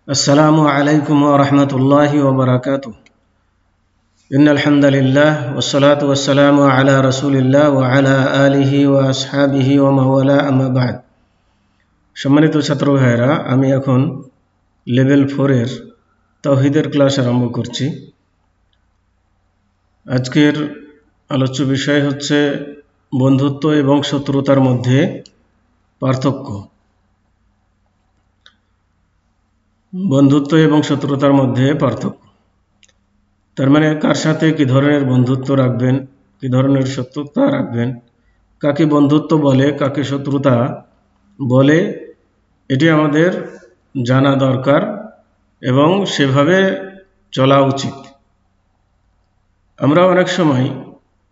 السلام عليكم ورحمة الله وبركاته. إن الحمد لله والصلاة والسلام على رسول الله وعلى آله وأصحابه ومن والاه أما بعد. সম্মানিত ছাত্র ভাইরা, আমি এখন লেভেল 4 এর তাওহীদের ক্লাস আরম্ভ করছি। আজকের আলোচ্য বিষয় হচ্ছে বন্ধুত্ব এবং শত্রুতার মধ্যে পার্থক্য। বন্ধুত্ব এবং শত্রুতার মধ্যে পার্থক্য, তার মানে কার সাথে কি ধরনের বন্ধুত্ব রাখবেন, কি ধরনের শত্রুতা রাখবেন, কাকে বন্ধুত্ব বলে, কাকে শত্রুতা বলে, এটি আমাদের জানা দরকার এবং সেভাবে চলা উচিত। আমরা অনেক সময়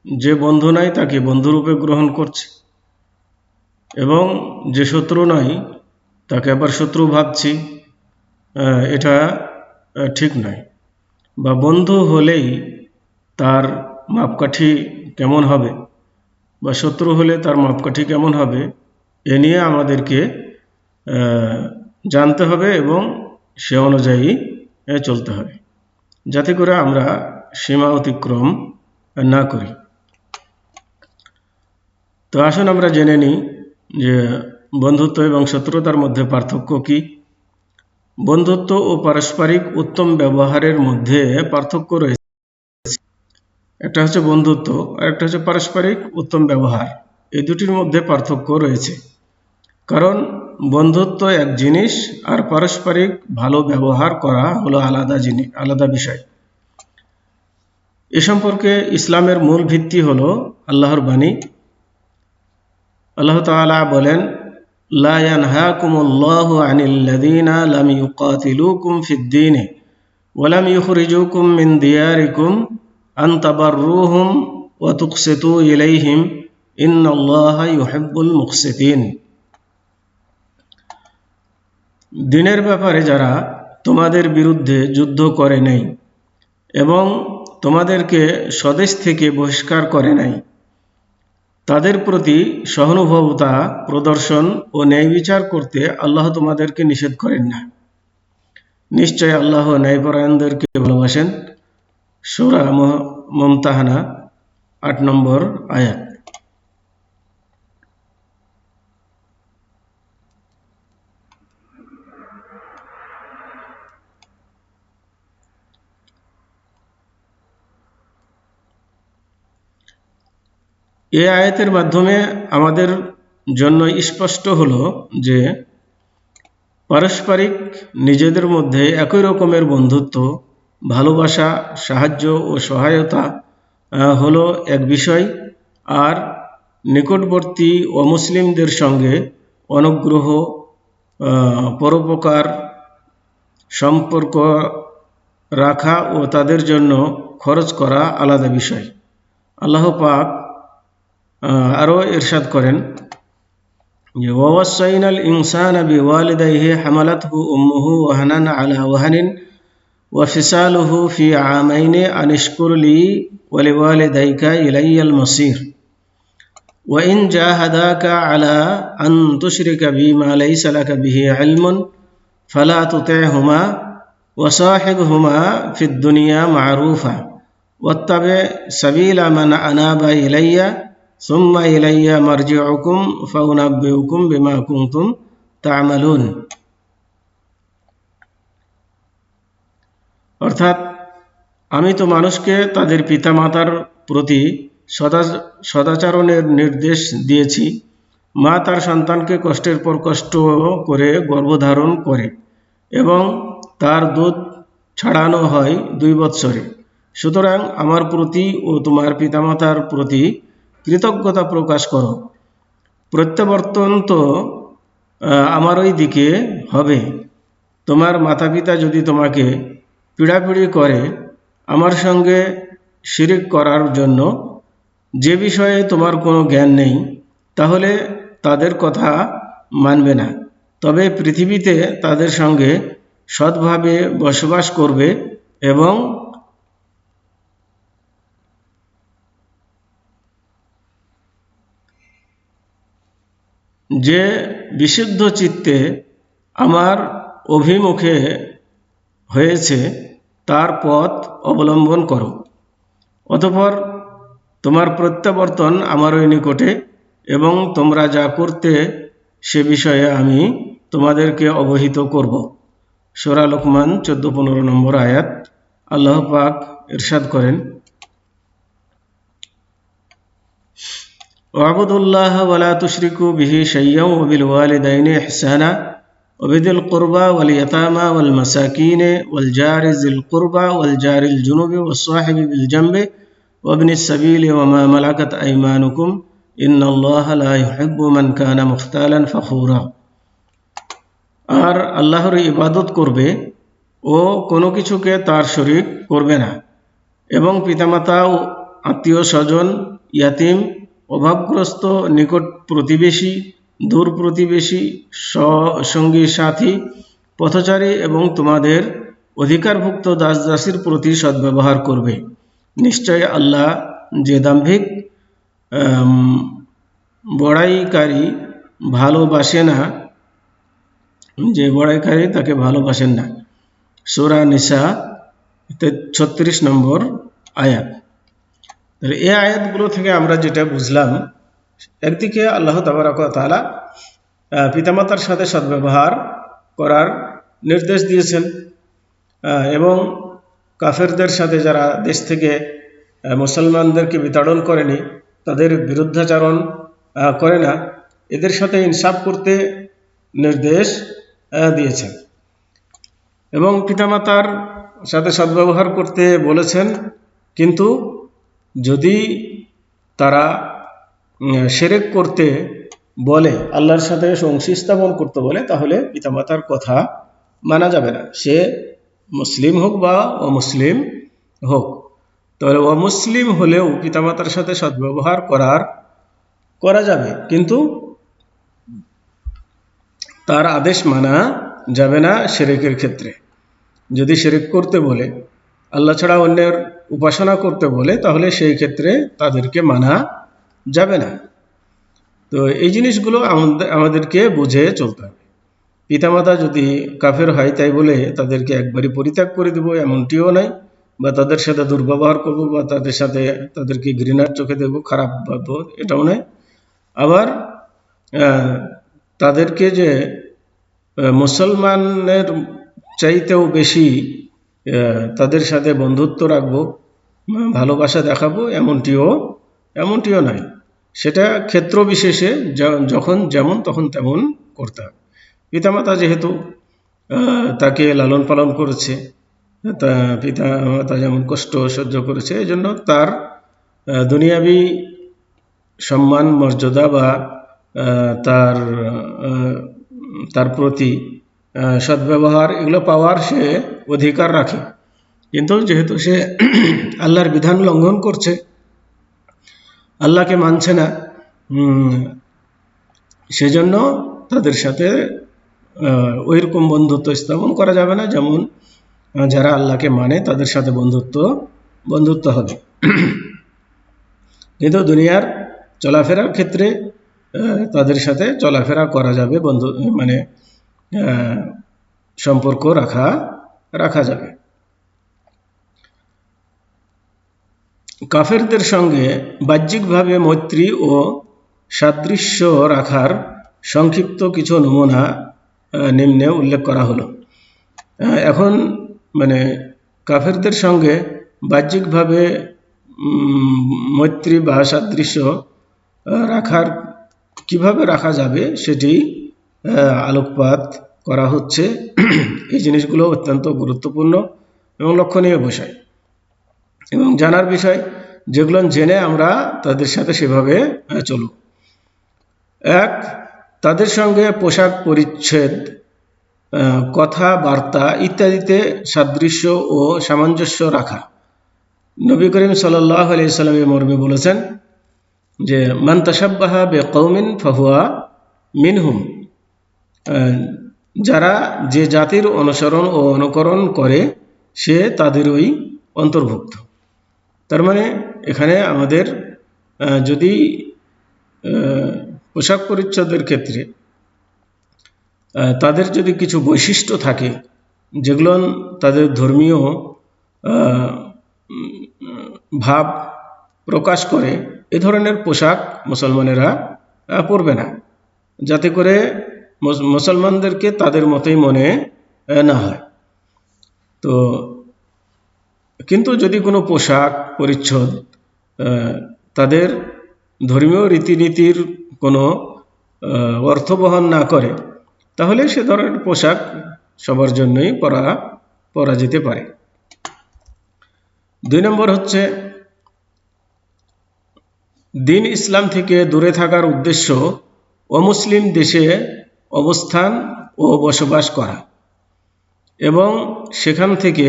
যে বন্ধু নাই তাকে বন্ধুরূপে গ্রহণ করছি এবং যে শত্রু নয় তাকে আবার শত্রু ভাবছি। এটা ঠিক নয়। বা বন্ধু হলেই তার মাপকাঠি কেমন হবে বা শত্রু হলে তার মাপকাঠি কেমন হবে, এ নিয়ে আমাদেরকে জানতে হবে এবং সে অনুযায়ী চলতে হবে, যাতে করে আমরা সীমা অতিক্রম না করি। তো আসুন আমরা জেনে নিই যে বন্ধুত্ব এবং শত্রুতার মধ্যে পার্থক্য কি। বন্ধুত্ব ও পারস্পরিক উত্তম ব্যবহারের মধ্যে পার্থক্য রয়েছে। একটা হচ্ছে বন্ধুত্ব আর একটা হচ্ছে পারস্পরিক উত্তম ব্যবহার। এই দুটির মধ্যে পার্থক্য রয়েছে, কারণ বন্ধুত্ব এক জিনিস আর পারস্পরিক ভালো ব্যবহার করা হলো আলাদা বিষয়। এ সম্পর্কে ইসলামের মূল ভিত্তি হলো আল্লাহর বাণী। আল্লাহ তাআলা বলেন, লা ইয়ানহাকুমুল্লাহু আনিল্লাযীনা লাম ইউকাতিলুকুম ফিদ-দীন ওয়া লাম ইখরিজুকুম মিন দিয়ারিকুম আন তাবাররুহুম ওয়া তুকসিতু ইলাইহিম ইন্নাল্লাহা ইউহিব্বুল মুকসিতিন। দ্বীনের ব্যাপারে যারা তোমাদের বিরুদ্ধে যুদ্ধ করে নাই এবং তোমাদেরকে স্বদেশ থেকে বহিষ্কার করে নাই, তাদের প্রতি সহানুভূতি প্রদর্শন ও ন্যায় বিচার করতে আল্লাহ তোমাদেরকে নিষেধ করেন না। নিশ্চয় আল্লাহ ন্যায়পরায়ণদেরকে ভালোবাসেন। সূরা মুমতাহানা 8 নম্বর আয়াত। এই আয়াতের মাধ্যমে আমাদের জন্য স্পষ্ট হলো যে পারস্পরিক নিজেদের মধ্যে একই রকমের বন্ধুত্ব, ভালোবাসা, সাহায্য ও সহায়তা হলো এক বিষয়, আর নিকটবর্তী অমুসলিমদের সঙ্গে অনুগ্রহ, পরোপকার, সম্পর্ক রাখা ও তাদের জন্য খরচ করা আলাদা বিষয়। আল্লাহ পাক আরও ইরশাদ করেন, ওয়াসাইনাল ইনসানা বিওয়ালিদাইহি হামালাতহু উম্মুহু ওয়াহানান আলা ওয়াহানিন ওয়া ফিসালুহু ফি আমাইনি আনিশকুর লি ওয়া লিওয়ালিদাইকা ইলাইয়াল মাসির ওয়া ইন জাহাদাকা আলা আন তুশরিকা বিমা লাইসা লাকা বিহি ইলমুন ফালা তুতি'হুমা ওয়া সাহিবহুমা ফিদ দুনিয়া মা'রুফা ওয়াত্তাবি সাবিলা মান আনাবা ইলাইয়া সুম্মা ইলাইয়া মারজিউকুম ফাউনাব্বিউকুম বিমা কুনতুম তা'মালুন। অর্থাৎ আমি তো মানুষকে তাদের পিতামাতার প্রতি সদাচরণের নির্দেশ দিয়েছি। মা তার সন্তানকে কষ্টের পর কষ্ট করে গর্ভধারণ করে এবং তার দুধ ছাড়ানো হয় 2 বৎসরে। সুতরাং আমার প্রতি ও তোমার পিতামাতার প্রতি কৃতজ্ঞতা প্রকাশ করো। প্রত্যাবর্তন তো আমারই দিকে হবে। তোমার মাতাপিতা যদি তোমাকে পীড়াপিড়ি করে আমার সঙ্গে শিরিক করার জন্য, যে বিষয়ে তোমার কোনো জ্ঞান নেই, তাহলে তাদের কথা মানবে না, তবে পৃথিবীতে তাদের সঙ্গে সৎভাবে বসবাস করবে এবং যে বিশুদ্ধ চিত্তে আমার অভিমুখে হয়েছে তার পথ অবলম্বন করো। অতঃপর তোমার প্রত্যাবর্তন আমারই নিকটে এবং তোমরা যা করতে সে বিষয়ে আমি তোমাদেরকে অবহিত করব। সূরা লোকমান 14-15 নম্বর আয়াত। আল্লাহ পাক ইরশাদ করেন, ওয়াবুদুল্লাহ ওয়ালা তুশরিকু বিহি শাইয়্যান ওয়া বিল ওয়ালিদাইনি ইহসানা ওয়া বিযিল কুরবা ওয়াল ইয়াতামা ওয়াল মাসাকিন ওয়াল জারি যিল কুরবা ওয়াল জারিল জুনুবি ওয়াস সাহিবি বিল জামবি ওয়া ইবনিস সাবিলি ওয়া মা মালাকাত আইমানুকুম ইন্নাল্লাহা লা ইউহিব্বু মান কানা মুখতালান ফাখুরা। আর আল্লাহর ইবাদত করবে ও কোনো কিছুকে তার শরীক করবে না, এবং পিতামাতা ও আত্মীয় স্বজন, ইয়াতিম, অভাবগ্রস্ত, নিকট প্রতিবেশী, দূর প্রতিবেশী, সঙ্গী সাথী, পথচারী এবং তোমাদের অধিকারভুক্ত দাস দাসীর প্রতি সদ্ব্যবহার করবে। নিশ্চয় আল্লাহ যে দাম্ভিক বড়াইকারী ভালোবাসে না, যে বড়াইকারী তাকে ভালোবাসেন না। সূরা নিসা 36 নম্বর আয়াত। এই আয়াতগুলো থেকে আমরা যেটা বুঝলাম, একদিকে আল্লাহ তাবারক ওয়া তাআলা পিতামাতার সাথে সদ্ব্যবহার করার নির্দেশ দিয়েছেন, এবং কাফেরদের সাথে যারা দেশ থেকে মুসলমানদেরকে বিতাড়ন করেনি, তাদের বিরুদ্ধাচরণ করে না, এদের সাথে ইনসাফ করতে নির্দেশ দিয়েছেন, এবং পিতামাতার সাথে সদ্ব্যবহার করতে বলেছেন। কিন্তু যদি তারা শিরক করতে বলে, আল্লাহর সাথে অংশী স্থাপন করতে বলে, তাহলে পিতামাতার কথা মানা যাবে না, সে মুসলিম হোক বা অমুসলিম হোক। তাহলে অমুসলিম হলেও পিতামাতার সাথে সদ্ব্যবহার করা যাবে, কিন্তু তার আদেশ মানা যাবে না শিরকের ক্ষেত্রে। যদি শিরক করতে বলে, আল্লাহ ছাড়া অন্যের উপাসনা করতে বলে, তাহলে সেই ক্ষেত্রে তাদেরকে মানা যাবে না। তো এই জিনিসগুলো আমাদেরকে বুঝে চলতে হবে। পিতামাতা যদি কাফের হয় তাই বলে তাদেরকে একবারই পরিত্যাগ করে দেব এমনটিও নয়, বা তাদের সাথে দুর্ব্যবহার করব, বা তাদেরকে ঘৃণার চোখে দেখব, খারাপ ভাববো, এটাও নয়। আবার তাদেরকে যে মুসলমানের চাইতেও বেশি তাদের সাথে বন্ধুত্ব রাখবো, ভালোবাসা দেখাবো, এমনটিও নয়। সেটা ক্ষেত্র বিশেষে যখন যেমন তখন তেমন করতে হবে। পিতামাতা যেহেতু তাকে লালন পালন করেছে, পিতামাতা যেমন কষ্ট সহ্য করেছে, এই জন্য তার দুনিয়াবি সম্মান মর্যাদা বা তার প্রতি সদ্ব্যবহার এগুলো পাওয়ার সে অধিকার রাখে। কিন্তু যেহেতু সে আল্লাহর বিধান লঙ্ঘন করছে, আল্লাহকে মানছে না, সেজন্য তাদের সাথে ওইরকম বন্ধুত্ব স্থাপন করা যাবে না যেমন যারা আল্লাহকে মানে তাদের সাথে বন্ধুত্ব হবে। কিন্তু দুনিয়ার চলাফেরার ক্ষেত্রে তাদের সাথে চলাফেরা করা যাবে, সম্পর্ক রাখা যাবে। কাফেরদের সঙ্গে বাহ্যিকভাবে মৈত্রী ও সাদৃশ্য রাখার সংক্ষিপ্ত কিছু নমুনা নিম্নে উল্লেখ করা হলো। এখন কাফেরদের সঙ্গে বাহ্যিকভাবে মৈত্রী বা সাদৃশ্য কিভাবে রাখা যাবে সেটি আলোকপাত করা হচ্ছে। এই জিনিসগুলো অত্যন্ত গুরুত্বপূর্ণ এবং লক্ষণীয় বিষয় এবং জানার বিষয়, যেগুলো জেনে আমরা তাদের সাথে সেভাবে চলব। এক, তাদের সঙ্গে পোশাক পরিচ্ছদ, কথাবার্তা ইত্যাদিতে সাদৃশ্য ও সামঞ্জস্য রাখা। নবী করিম সাল্লাল্লাহু আলাইহি ওয়াসাল্লাম মর্মে বলেছেন যে মান তাশাব্বাহা বিকওমিন ফাহুয়া মিনহুম, যারা যে জাতির অনুসরণ ও অনুকরণ করে সে তাদেরই অন্তর্ভুক্ত। তার মানে এখানে আমাদের যদি পোশাক পরিচ্ছদের ক্ষেত্রে তাদের যদি কিছু বৈশিষ্ট্য থাকে যেগুলো তাদের ধর্মীয় ভাব প্রকাশ করে, এ ধরনের পোশাক মুসলমানেরা পরবে না, যাতে করে মুসলমানদেরকে তাদের মতোই মনে না হয়। তো কিন্তু যদি কোনো পোশাক পরিচ্ছদ তাদের ধর্মীয় রীতিনীতির কোনো অর্থ বহন না করে, তাহলে সে ধরনের পোশাক সবার জন্যই পরা যেতে পারে। 2 নম্বর হচ্ছে দিন ইসলাম থেকে দূরে থাকার উদ্দেশ্য অমুসলিম দেশে অবস্থান ও বসবাস করা এবং সেখান থেকে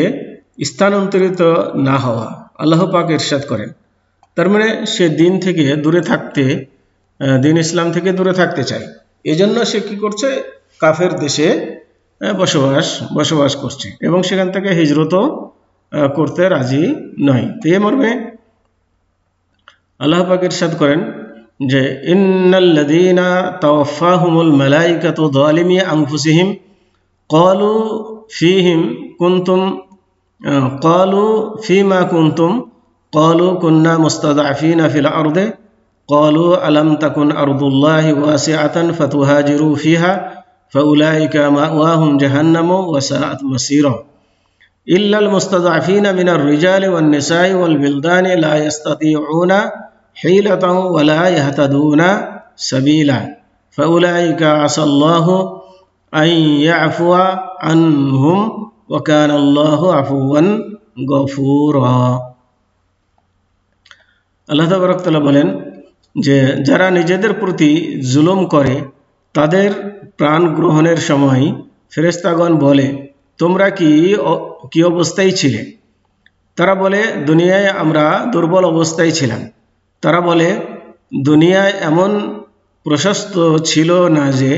স্থানান্তরিত না হওয়া। আল্লাহ পাক ইরশাদ করেন, তার মানে সে দিন থেকে দূরে থাকতে, দিন ইসলাম থেকে দূরে থাকতে চায়, এজন্য সে কি করছে, কাফের দেশে বসবাস করছে এবং সেখান থেকে হিজরতও করতে রাজি নয়। তো এই মর্মে আল্লাহ পাক ইরশাদ করেন যে ইন্নাল্লাযীনা তাওয়াফাহুমুল মালাইকাতু যালিমি আনফুসিহিম ক্বালু ফীহিম কুনতুম ক্বালু ফীমা কুনতুম ক্বালু কুন্না মুস্তাদআফিনা ফিল আরদি ক্বালু আলাম তাকুন আরদুল্লাহি ওয়াসিআতান ফাতুহাজিরু ফিহা ফাউলাইকা মাওয়াহুম জাহান্নামু ওয়া সাআত মাসীরা ইল্লাল মুস্তাদআফিনা মিনার রিজালি ওয়ান নিসাই ওয়াল বিলদানি লা ইস্তাতিউনা হিলাতাও ওয়া লা ইয়াহতাদুনা সাবিলা ফাউলাইকা আসাল্লাহু আন ইয়াফুয়া আনহুম ওয়া কানা আল্লাহু আফুওয়ান গফুরা। আল্লাহ তাবারক তাআলা বলেন যে যারা নিজেদের প্রতি জুলুম করে তাদের প্রাণ গ্রহণের সময় ফেরেশতাগণ বলে, তোমরা কি অবস্থায় ছিলে? তারা বলে, দুনিয়ায় আমরা দুর্বল অবস্থায় ছিলাম। তারা বলে, দুনিয়ায় এমন প্রশস্ত ছিল না যে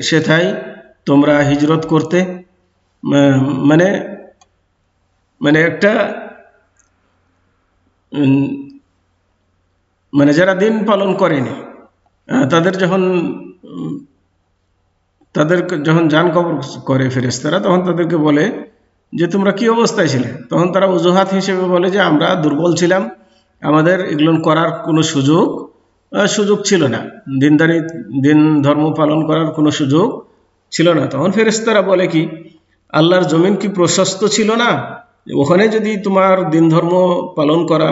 সেথায় তোমরা হিজরত করতে। মানে একটা যারা দিন পালন করেনি, তাদের যখন জান কবর করে ফেরেশতারা, তখন তাদেরকে বলে যে তোমরা কি অবস্থায় ছিলে? তখন তারা অজুহাত হিসেবে বলে যে আমরা দুর্বল ছিলাম, আমাদের এগুলো করার কোনো সুযোগ ছিল না, দিন ধর্ম পালন করার কোনো সুযোগ ছিল না। তখন ফেরেশতারা বলে কি, আল্লাহর জমিন কি প্রশস্ত ছিল না? ওখানে যদি তোমার দিন ধর্ম পালন করা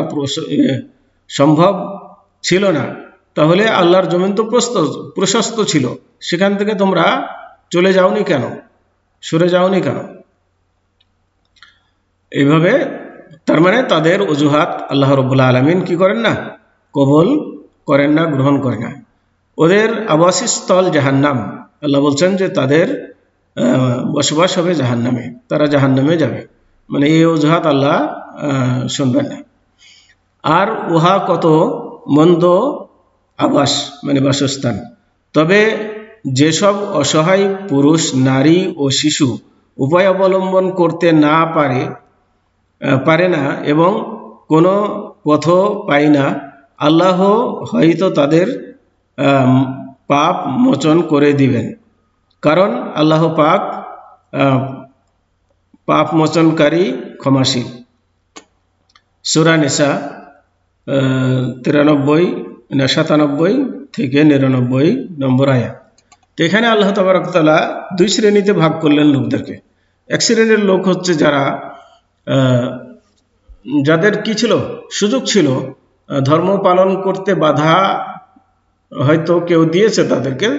সম্ভব ছিল না, তাহলে আল্লাহর জমিন তো প্রশস্ত ছিল, সেখান থেকে তোমরা চলে যাওনি কেন, সরে যাওনি কেন? এইভাবে তার মানে তাদের অজুহাত আল্লাহ রাব্বুল আলামিন কি করেন না, কবুল করেন না, গ্রহণ করেন না। ওদের আবাসস্থল জাহান্নাম। আল্লাহ বলছেন যে তাদের বসবাস হবে জাহান্নামে, তারা জাহান্নামে যাবে। মানে এই অজুহাত আল্লাহ শুনবেন না। আর উহা কত মন্দ আবাস, মানে বাসস্থান। তবে যেসব অসহায় পুরুষ, নারী ও শিশু উপায় অবলম্বন করতে না পারে না এবং কোনো পথ পায় না, আল্লাহ হয়তো তাদের পাপ মোচন করে দিবেন, কারণ আল্লাহ পাক পাপ মোচনকারী, ক্ষমাশীল। সূরা নিসা 97 থেকে 99 নম্বর আয়াত। তো এখানে আল্লাহ তাবারক তাআলা 2 শ্রেণীতে ভাগ করলেন লোকদেরকে। এক শ্রেণীর লোক হচ্ছে যাদের কি ছিল, সুযোগ ছিল, ধর্ম পালন করতে বাধা হয়তো কেউ দিয়েছে তাদেরকে,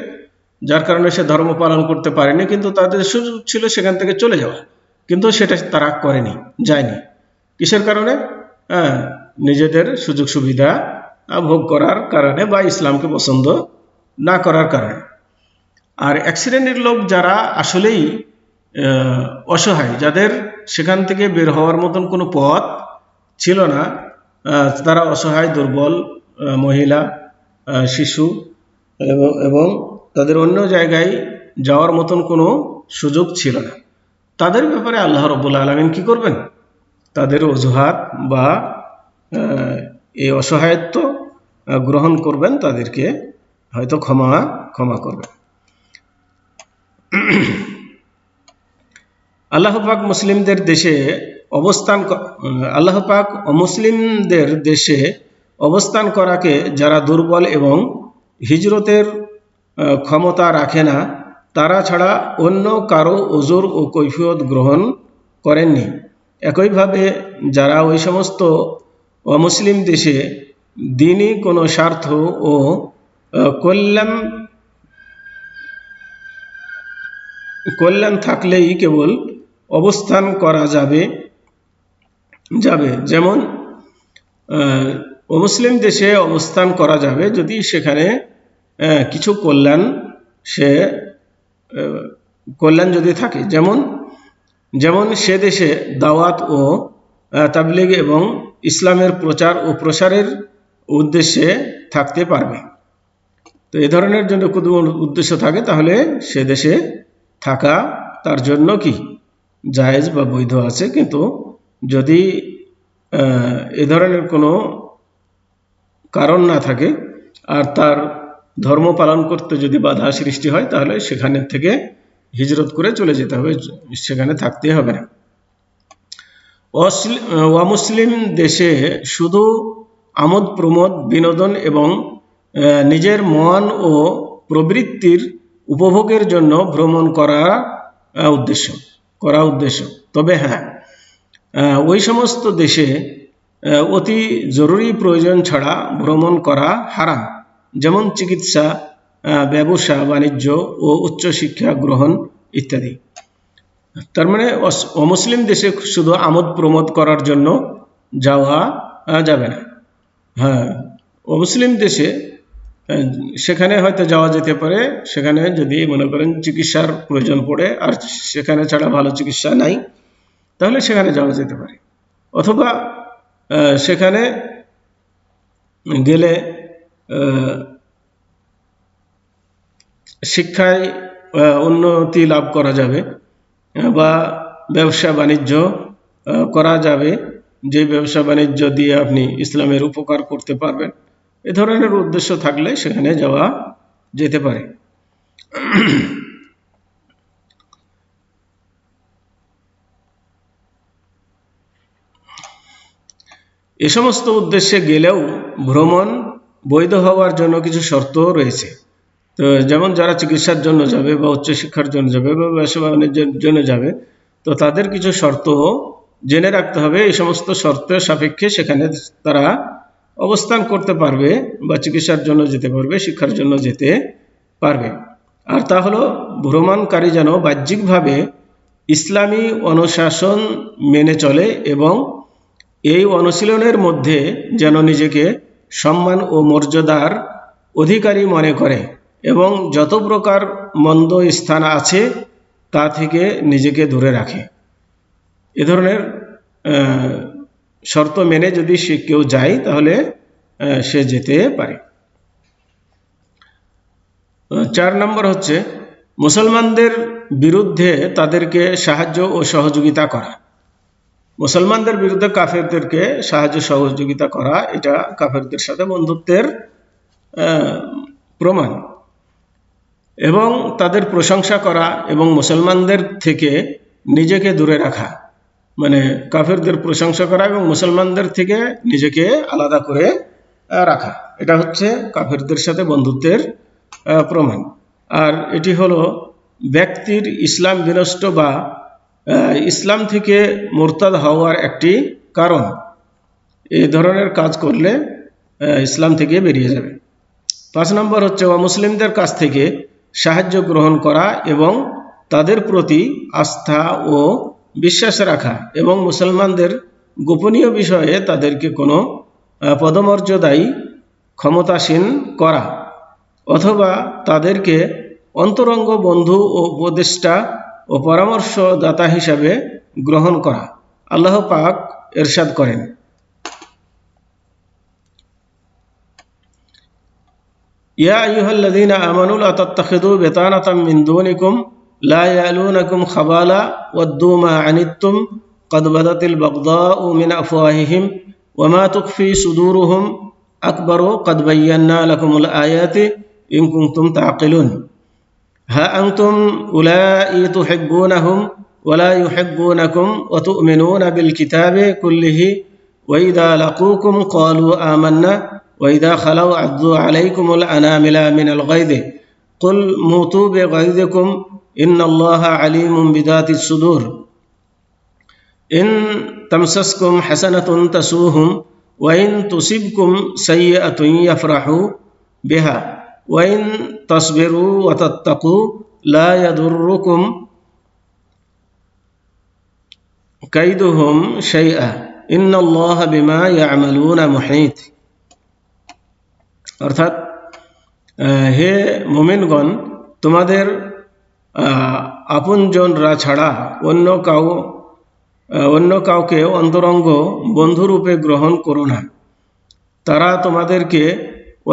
যার কারণে সে ধর্ম পালন করতে পারেনি, কিন্তু তাদের সুযোগ ছিল সেখান থেকে চলে যাওয়া, কিন্তু সেটা তারা যায়নি। কিসের কারণে? নিজেদের সুযোগ সুবিধা ভোগ করার কারণে বা ইসলামকে পছন্দ না করার কারণে। আর এক শ্রেণীর লোক যারা আসলেই অসহায়, যাদের সেখান থেকে বের হওয়ার মতন কোনো পথ ছিল না, তারা অসহায়, দুর্বল, মহিলা, শিশু, এবং তাদের অন্য জায়গায় যাওয়ার মতন কোনো সুযোগ ছিল না। তাদের ব্যাপারে আল্লাহ রাব্বুল আলামিন কি করবেন? তাদের অজুহাত বা এই অসহায়ত্ব গ্রহণ করবেন, তাদেরকে হয়তো ক্ষমা করবেন। আল্লাহ পাক মুসলিমদের দেশে আল্লাহ পাক অমুসলিমদের দেশে অবস্থান করাকে যারা দুর্বল এবং হিজরতের ক্ষমতা রাখে না, তারা ছাড়া অন্য কারো ওজর ও কৈফিয়ত গ্রহণ করেননি। একইভাবে যারা ওই সমস্ত অমুসলিম দেশে দিনই কোনো স্বার্থ ও কল্যাণ থাকলেই কেবল অবস্থান করা যাবে, যেমন অমুসলিম দেশে অবস্থান করা যাবে যদি সেখানে কিছু কল্যাণ যদি থাকে, যেমন সে দেশে দাওয়াত ও তাবলীগ এবং ইসলামের প্রচার ও প্রসারের উদ্দেশ্যে থাকতে পারবে। তো এই ধরনের জন্য কোনো উদ্দেশ্য থাকে তাহলে সে দেশে থাকা তার জন্য কি জায়েজ বা বৈধ আছে। কিন্তু যদি এ ধরনের কোনো কারণ না থাকে আর তার ধর্ম পালন করতে যদি বাধা সৃষ্টি হয়, তাহলে সেখানে থেকে হিজরত করে চলে যেতে হবে, সেখানে থাকতে হবে না। অমুসলিম দেশে শুধু আমোদ প্রমোদ, বিনোদন এবং নিজের মন ও প্রবৃত্তির উপভোগের জন্য ভ্রমণ করা উদ্দেশ্য। তবে হ্যাঁ, ওই সমস্ত দেশে অতি জরুরি প্রয়োজন ছাড়া ভ্রমণ করা হারাম, যেমন চিকিৎসা, ব্যবসা বাণিজ্য ও উচ্চশিক্ষা গ্রহণ ইত্যাদি। তার মানে অমুসলিম দেশে শুধু আমোদ প্রমোদ করার জন্য যাওয়া যাবে না। হ্যাঁ, অমুসলিম দেশে সেখানে হয়তো যাওয়া যেতে পারে, সেখানে যদি মনে করেন চিকিৎসার প্রয়োজন পড়ে আর সেখানে ছাড়া ভালো চিকিৎসা নাই, তাহলে সেখানে যাওয়া যেতে পারে। অথবা সেখানে গেলে শিক্ষায় উন্নতি লাভ করা যাবে বা ব্যবসা বাণিজ্য করা যাবে, যে ব্যবসা বাণিজ্য দিয়ে আপনি ইসলামের উপকার করতে পারবেন। এ ধরনের উদ্দেশ্য থাকলে সেখানে যাওয়া যেতে পারে। এ সমস্ত উদ্দেশ্যে গেলেও ভ্রমণ বৈধ হওয়ার জন্য কিছু শর্ত রয়েছে। তো যেমন যারা চিকিৎসার জন্য যাবে বা উচ্চশিক্ষার জন্য যাবে বা ব্যবসা বাণিজ্যের জন্য যাবে, তো তাদের কিছু শর্ত জেনে রাখতে হবে। এই সমস্ত শর্তের সাপেক্ষে সেখানে তারা অবস্থান করতে পারবে বা চিকিৎসার জন্য যেতে পারবে, শিক্ষার জন্য যেতে পারবে। আর তা হলো ভ্রমণকারী যেন বাহ্যিকভাবে ইসলামী অনুশাসন মেনে চলে এবং এই অনুশীলনের মধ্যে যেন নিজেকে সম্মান ও মর্যাদার অধিকারী মনে করে এবং যত প্রকার মন্দ স্থান আছে তা থেকে নিজেকে দূরে রাখে। এ ধরনের শর্ত মেনে যদি সে কেউ যায় তাহলে সে যেতে পারে। 4 নম্বর হচ্ছে মুসলমানদের বিরুদ্ধে তাদেরকে সাহায্য ও সহযোগিতা করা। মুসলমানদের বিরুদ্ধে কাফেরদেরকে সাহায্য সহযোগিতা করা, এটা কাফেরদের সাথে বন্ধুত্বের প্রমাণ। এবং তাদের প্রশংসা করা এবং মুসলমানদের থেকে নিজেকে দূরে রাখা, মানে কাফেরদের প্রশংসা করা এবং মুসলমানদের থেকে নিজেকে আলাদা করে রাখা, এটা হচ্ছে কাফেরদের সাথে বন্ধুত্বের প্রমাণ। আর এটি হলো ব্যক্তির ইসলাম বিনষ্ট বা ইসলাম থেকে মুরতাদ হওয়ার একটি কারণ। এই ধরনের কাজ করলে ইসলাম থেকে বেরিয়ে যাবে। 5 নম্বর হচ্ছে অমুসলিমদের কাছ থেকে সাহায্য গ্রহণ করা এবং তাদের প্রতি আস্থা ও বিশ্বাস রাখা এবং মুসলমানদের গোপনীয় বিষয়ে তাদেরকে কোনো পদমর্যাদায় ক্ষমতাসীন করা অথবা তাদেরকে অন্তরঙ্গ বন্ধু ও উপদেষ্টা ও পরামর্শদাতা হিসাবে গ্রহণ করা। আল্লাহ পাক ইরশাদ করেন, ইয়া আইয়ুহাল্লাযীনা আমানু লা তাত্তাখিযু বিতানাতাম মিন দুনিকুম লা ইয়ালুনাকুম খাবালা ওয়াদ্দু মা আনিত্তুম ক্বাদ বাদাতিল বাগদাউ মিন আফওয়াহিহিম ওয়া মা তুখফি সুদুরুহুম আকবারু ক্বাদ বায়্যানা লাকুমুল আয়াতি ইন কুনতুম তাকিলুন হা আনতুম উলাই তুহিব্বুনাহুম ولا يحبونكم وتؤمنون بالكتاب كله وإذا لقوكم قالوا آمنا وإذا خلوا عضوا عليكم الأنامل من الغيظ قل موتوا بغيظكم إن الله عليم بذات الصدور إن تمسسكم حسنة تسوهم وإن تصبكم سيئة يفرحوا بها وإن تصبروا وتتقوا لا يضركم كيدهم شيئا إن الله بما يعملون محيط। অর্থাৎ হে মুমিনগণ, তোমাদের আপনজনরা ছাড়া অন্য কাউকে অন্তরঙ্গ বন্ধুরূপে গ্রহণ করো না। তারা তোমাদেরকে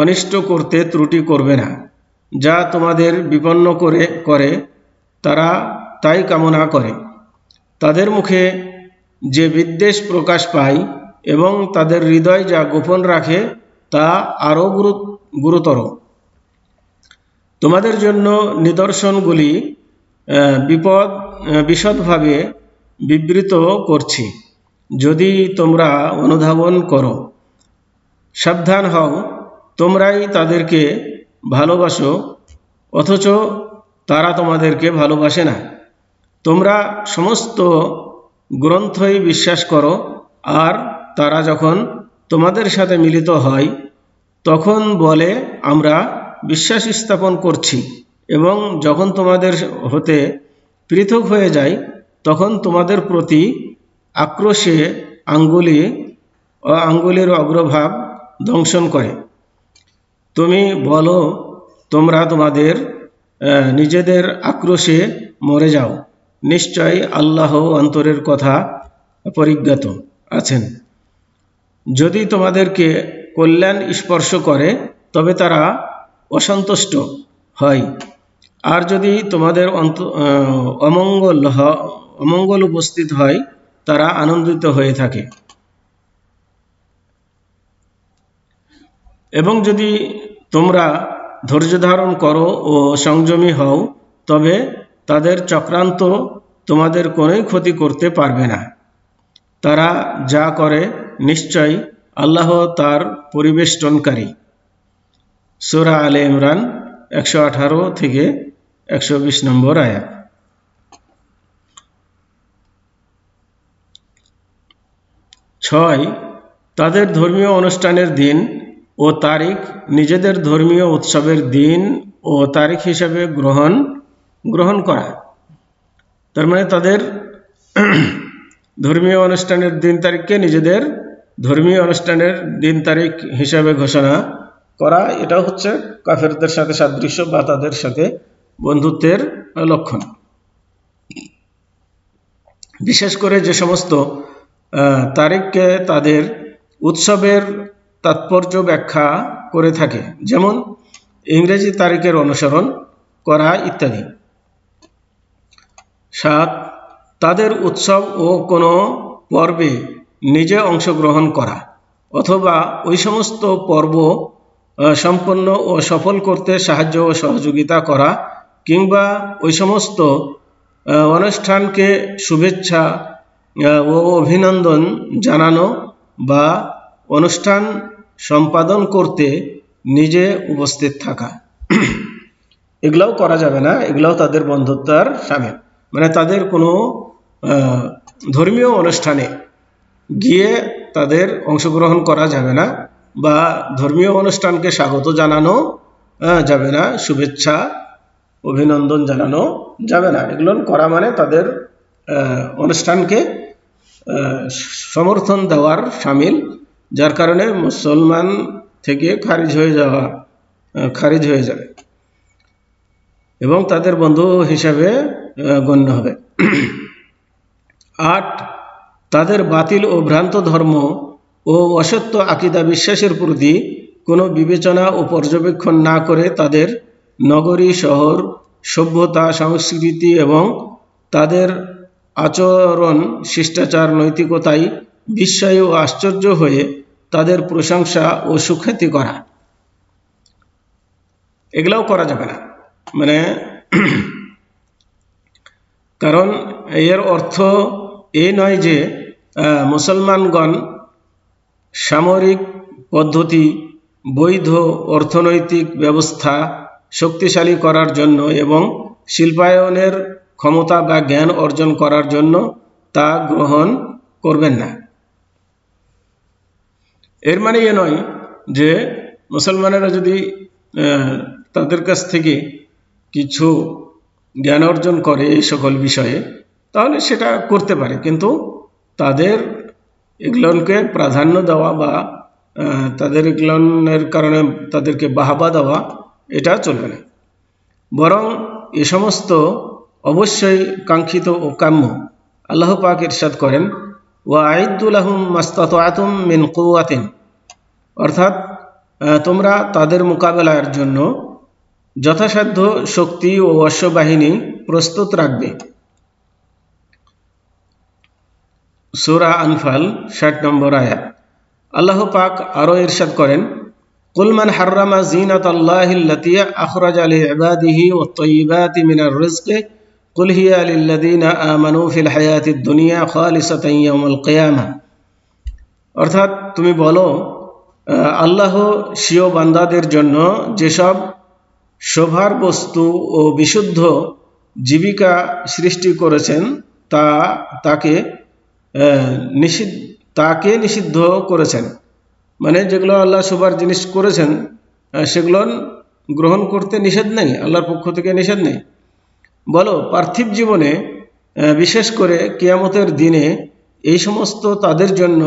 অনিষ্ট করতে ত্রুটি করবে না। যা তোমাদের বিপন্ন করে তারা তাই কামনা করে। তাদের মুখে যে বিদ্বেষ প্রকাশ পায় এবং তাদের হৃদয় যা গোপন রাখে তা আরও গুরুতর। তোমাদের জন্য নিদর্শনগুলি বিশদভাবে বিবৃত করছি, যদি তোমরা অনুধাবন করো। সাবধান হও, তোমরাই তাদেরকে ভালোবাসো অথচ তারা তোমাদেরকে ভালোবাসে না। তোমরা সমস্ত গ্রন্থই বিশ্বাস করো, আর তারা যখন তোমাদের সাথে মিলিত হয় তখন বলে আমরা বিশ্বাস স্থাপন করছি, এবং যখন তোমাদের হতে পৃথক হয়ে যায় তখন তোমাদের প্রতি আক্রোশে আঙ্গুলির অগ্রভাগ দংশন করে। তুমি বলো, তোমরা তোমাদের নিজেদের আক্রোশে মরে যাও। নিশ্চয় আল্লাহ অন্তরের কথা পরিজ্ঞাত আছেন। যদি তোমাদেরকে কল্যাণ স্পর্শ করে তবে তারা অসন্তুষ্ট হয়, আর যদি তোমাদের অমঙ্গল উপস্থিত হয় তারা আনন্দিত হয়ে থাকে। এবং যদি তোমরা ধৈর্য ধারণ করো ও সংযমী হও তবে তাদের চক্রান্ত তোমাদের কোনোই ক্ষতি করতে পারবে না। তারা যা করে নিশ্চয় আল্লাহ তার পরিবেষ্টনকারী। সূরা আলে ইমরান 118 থেকে 120 নম্বর আয়াত। 6 তাদের ধর্মীয় অনুষ্ঠানের দিন ও তারিখ নিজেদের ধর্মীয় উৎসবের দিন ও তারিখ হিসাবে গ্রহণ করা। তার মানে তাদের ধর্মীয় অনুষ্ঠানের দিন তারিখকে নিজেদের ধর্মীয় অনুষ্ঠানের দিন তারিখ হিসাবে ঘোষণা করা, এটা হচ্ছে কাফেরদের সাথে সাদৃশ্য বা তাদের সাথে বন্ধুত্বের লক্ষণ। বিশেষ করে যে সমস্ত তারিখকে তাদের উৎসবের তাৎপর্য ব্যাখ্যা করে থাকে, যেমন ইংরেজি তারিখের অনুসরণ করা ইত্যাদি। 7 তাদের উৎসব ও কোনো পর্বে নিজে অংশগ্রহণ করা অথবা ওই সমস্ত পর্ব সম্পন্ন ও সফল করতে সাহায্য ও সহযোগিতা করা, কিংবা ওই সমস্ত অনুষ্ঠানকে শুভেচ্ছা ও অভিনন্দন জানানো বা অনুষ্ঠান সম্পাদন করতে নিজে উপস্থিত থাকা। এগুলাও করা যাবে না, এগুলাও তাদের বন্ধুত্বের শামিল। মানে তাদের কোনো ধর্মীয় অনুষ্ঠানে গিয়ে তাদের অংশগ্রহণ করা যাবে না, বা ধর্মীয় অনুষ্ঠানকে স্বাগত জানানো যাবে না, শুভেচ্ছা অভিনন্দন জানানো যাবে না। এগুলো করা মানে তাদের অনুষ্ঠানকে সমর্থন দেওয়ার শামিল, যার কারণে মুসলমান থেকে খারিজ হয়ে যাবে এবং তাদের বন্ধু হিসাবে গণ্য হবে। 8 তাদের বাতিল ও ভ্রান্ত ধর্ম ও অসত্য আকীদা বিশ্বাসের প্রতি কোনো বিবেচনা ও পর্যবেক্ষণ না করে তাদের নগরী, শহর, সভ্যতা, সংস্কৃতি এবং তাদের আচরণ, শিষ্টাচার, নৈতিকতায় বিস্ময় ও আশ্চর্য হয়ে তাদের প্রশংসা ও সুখ্যাতি করা। এগুলাও করা যাবে না, মানে কারণ এর অর্থ এই নয় যে মুসলমানগণ সামরিক পদ্ধতি, বৈধ অর্থনৈতিক ব্যবস্থা শক্তিশালী করার জন্য এবং শিল্পায়নের ক্ষমতা বা জ্ঞান অর্জন করার জন্য তা গ্রহণ করবেন না। এর মানে এ নয় যে মুসলমানেরা যদি তাদের কাছ থেকে কিছু জ্ঞান অর্জন করে এই সকল বিষয়ে, তাহলে সেটা করতে পারে, কিন্তু তাদের এগুলোকে প্রাধান্য দেওয়া বা তাদের এগুলোর কারণে তাদেরকে বাহবা দেওয়া, এটা চলবে না। বরং এ সমস্ত অবশ্যই কাঙ্ক্ষিত ও কাম্য। আল্লাহ পাক ইরশাদ করেন, ওয়া আইদ্দু লাহুম মাস্তাতাআতুম মিন কুওয়াতিন, অর্থাৎ তোমরা তাদের মোকাবেলার জন্য যথাসাধ্য শক্তি ও অশ্ববাহিনী প্রস্তুত রাখবে। সূরা আনফাল ৬০ নম্বর আয়াত। আল্লাহ পাক আরও ইরশাদ করেন, কুল মান হাররামা যিনাতাল্লাহিল্লাতী আখরাজা লিইবাদিহি ওয়াত-তাইয়্যিবাতি মিনার রিজকি কুল হিয়া লিল্লাযীনা আমানু ফিল হায়াতিদ দুনিয়া খালিসাতান ইয়াওমাল কিয়ামাহ। অর্থাৎ তুমি বলো, আল্লাহ স্বীয় বান্দাদের জন্য যেসব শোভার বস্তু ও বিশুদ্ধ জীবিকা সৃষ্টি করেছেন তাকে নিষিদ্ধ করেছেন। মানে যেগুলো আল্লাহ শোভার জিনিস করেছেন সেগুলো গ্রহণ করতে নিষেধ নেই, আল্লাহর পক্ষ থেকে নিষেধ নেই। বলো, পার্থিব জীবনে বিশেষ করে কিয়ামতের দিনে এই সমস্ত তাদের জন্য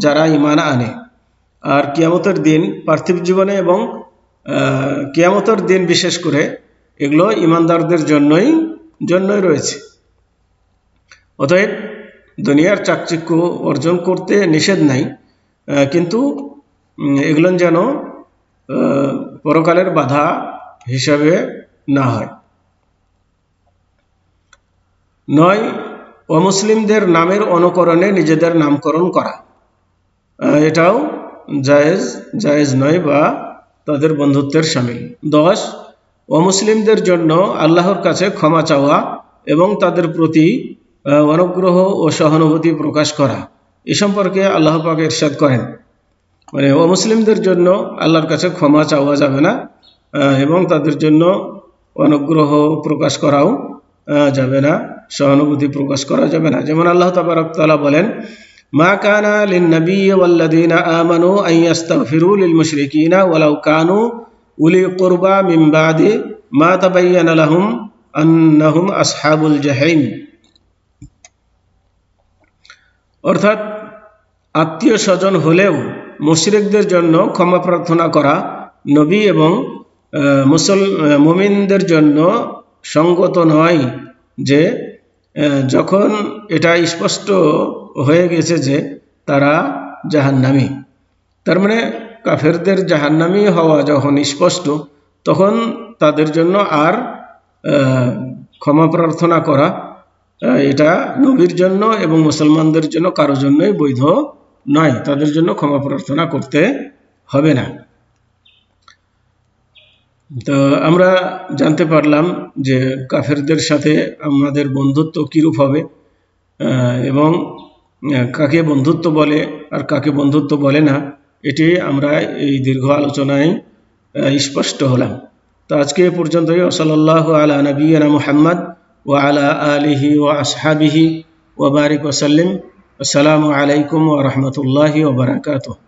যারা ঈমান আনে। আর কিয়ামতের দিন, পার্থিব জীবনে এবং কিয়ামতের দিন বিশেষ করে এগুলো ঈমানদারদের জন্যই রয়েছে। অতএব দুনিয়ার চাকচিক্য অর্জন করতে নিষেধ নাই, কিন্তু এগুলো যেন পরকালের বাধা হিসাবে না হয়। ৯, অমুসলিমদের নামের অনুকরণে নিজেদের নামকরণ করা, এটাও জায়েজ নয় বা তাদের বন্ধুত্বের শামিল। ১০, অমুসলিমদের জন্য আল্লাহর কাছে ক্ষমা চাওয়া এবং তাদের প্রতি অনুগ্রহ ও সহানুভূতি প্রকাশ করা। এ সম্পর্কে আল্লাহ পাক ইরশাদ করেন, মানে অমুসলিমদের জন্য আল্লাহর কাছে ক্ষমা চাওয়া যাবে না এবং তাদের জন্য অনুগ্রহ প্রকাশ করাও যাবে না, সহানুভূতি প্রকাশ করা যাবে না। যেমন আল্লাহ তাবারক তাআলা বলেন, মা কানা লিন-নাবিয়্যি ওয়াল্লাযীনা আমানু আন ইস্তাগফিরু লিল-মুশরিকিনা ওয়ালাউ কানু উলি কুরবা মিন বাদি মা তাবায়্যানা লাহুম আন্নাহুম আসহাবুল জাহিম। অর্থাৎ আত্মীয় স্বজন হলেও মুশরিকদের জন্য ক্ষমা প্রার্থনা করা নবী এবং মুমিনদের জন্য সঙ্গত নয়, যে যখন এটা স্পষ্ট হয়ে গেছে যে তারা জাহান্নামী। তার মানে কাফেরদের জাহান্নামী হওয়া যখন স্পষ্ট, তখন তাদের জন্য আর ক্ষমা প্রার্থনা করা এটা নবীর জন্য এবং মুসলমানদের জন্য কারো জন্যই বৈধ নয়, তাদের জন্য ক্ষমা প্রার্থনা করতে হবে না। তো আমরা জানতে পারলাম যে কাফেরদের সাথে আমাদের বন্ধুত্ব কীরূপ হবে এবং কাকে বন্ধুত্ব বলে আর কাকে বন্ধুত্ব বলে না, এটি আমরা এই দীর্ঘ আলোচনায় স্পষ্ট হলাম। তো আজকে এ পর্যন্তই। সাল্লাল্লাহু আলা নবিয়িনা মুহাম্মদ ওয়া আলা আলিহি ওয়া আসহাবিহি ওয়া বারিক ওয়া সাল্লিম। আসসালামু আলাইকুম ওয়া রাহমাতুল্লাহি ওয়া বারাকাতুহু।